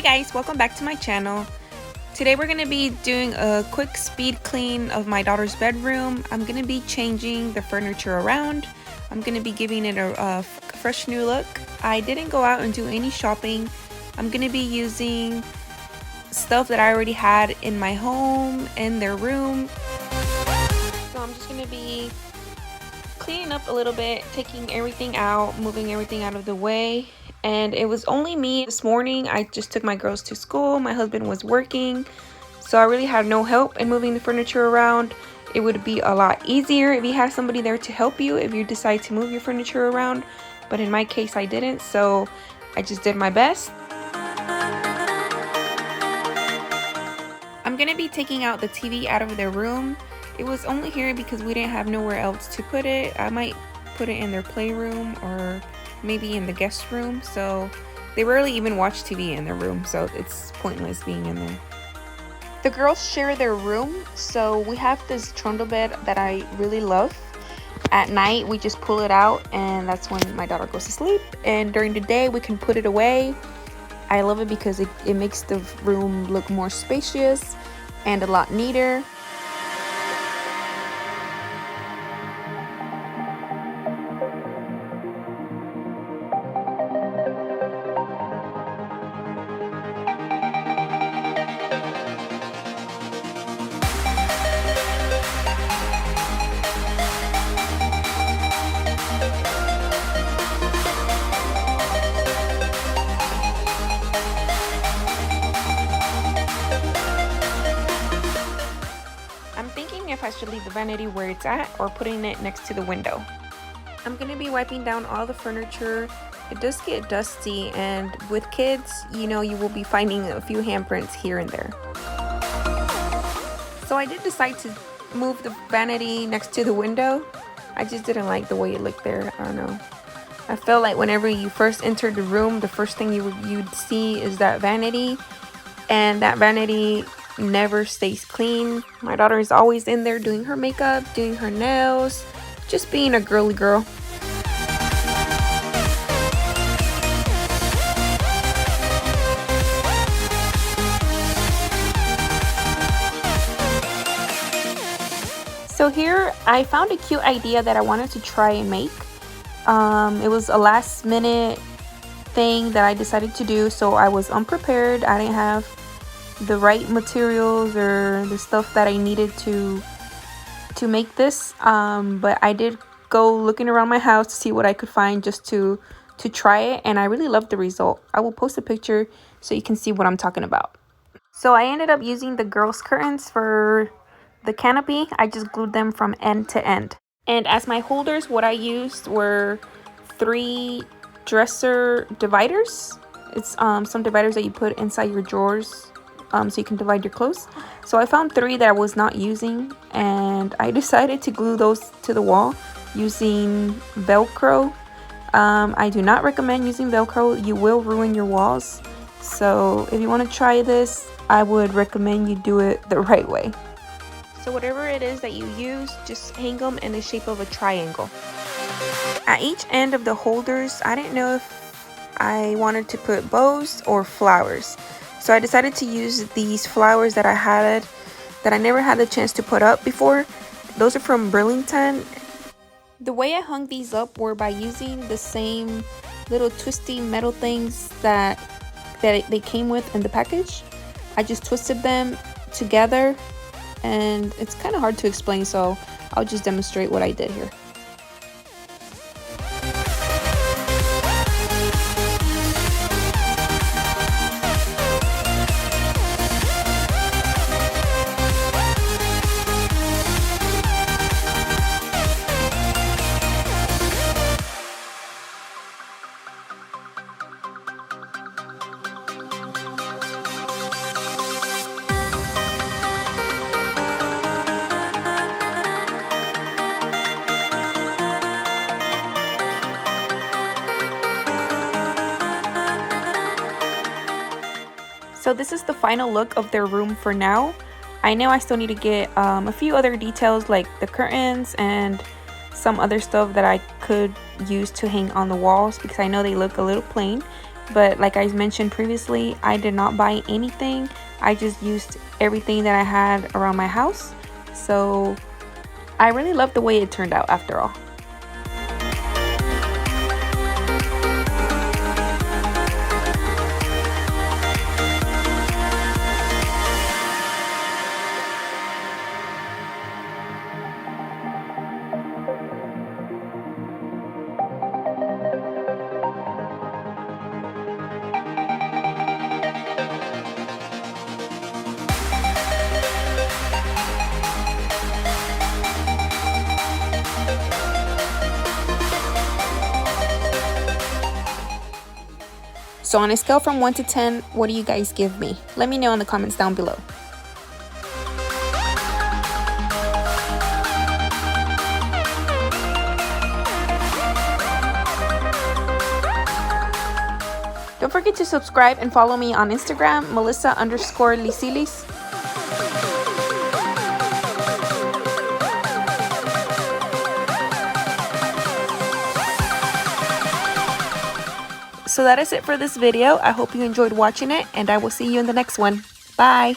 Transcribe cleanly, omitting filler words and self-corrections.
guys, welcome back to my channel. Today we're going to be doing a quick speed clean of my daughter's bedroom. I'm going to be changing the furniture around. I'm going to be giving it a fresh new look. I didn't go out and do any shopping. I'm going to be using stuff that I already had in my home, in their room. So I'm just going to be cleaning up a little bit, taking everything out, moving everything out of the way. And it was only me this morning. I just took my girls to school. My husband was working, so I really had no help in moving the furniture around. It would be a lot easier if you have somebody there to help you if you decide to move your furniture around, but in my case I didn't, so I just did my best. I'm gonna be taking out the TV out of their room. It was only here because we didn't have nowhere else to put it. I might put it in their playroom or maybe in the guest room, so they rarely even watch TV in their room, so it's pointless being in there. The girls share their room, so we have this trundle bed that I really love. At night we just pull it out and that's when my daughter goes to sleep, and during the day we can put it away. I love it because it makes the room look more spacious and a lot neater. If I should leave the vanity where it's at or putting it next to the window. I'm going to be wiping down all the furniture. It does get dusty, and with kids, you know, you will be finding a few handprints here and there. So I did decide to move the vanity next to the window. I just didn't like the way it looked there. I don't know. I felt like whenever you first entered the room, the first thing you'd see is that vanity, and that vanity never stays clean. My daughter is always in there doing her makeup, doing her nails, just being a girly girl. So here I found a cute idea that I wanted to try and make. It was a last minute thing that I decided to do, so I was unprepared. I didn't have the right materials or the stuff that I needed to make this, but I did go looking around my house to see what I could find just to try it, and I really loved the result. I will post a picture so you can see what I'm talking about. So I ended up using the girls' curtains for the canopy. I just glued them from end to end, and as my holders, what I used were 3 dresser dividers. It's some dividers that you put inside your drawers, so you can divide your clothes. So I found 3 that I was not using, and I decided to glue those to the wall using Velcro. I do not recommend using Velcro. You will ruin your walls. So if you want to try this, I would recommend you do it the right way. So whatever it is that you use, just hang them in the shape of a triangle. At each end of the holders, I didn't know if I wanted to put bows or flowers. So I decided to use these flowers that I never had the chance to put up before. Those are from Burlington. The way I hung these up were by using the same little twisty metal things that they came with in the package. I just twisted them together, and it's kind of hard to explain, so I'll just demonstrate what I did here. So this is the final look of their room for now. I know I still need to get a few other details like the curtains and some other stuff that I could use to hang on the walls, because I know they look a little plain. But like I mentioned previously, I did not buy anything. I just used everything that I had around my house. So I really love the way it turned out after all. So on a scale from 1 to 10, what do you guys give me? Let me know in the comments down below. Don't forget to subscribe and follow me on Instagram, Melissa_Lisilis. So that is it for this video. I hope you enjoyed watching it, and I will see you in the next one. Bye!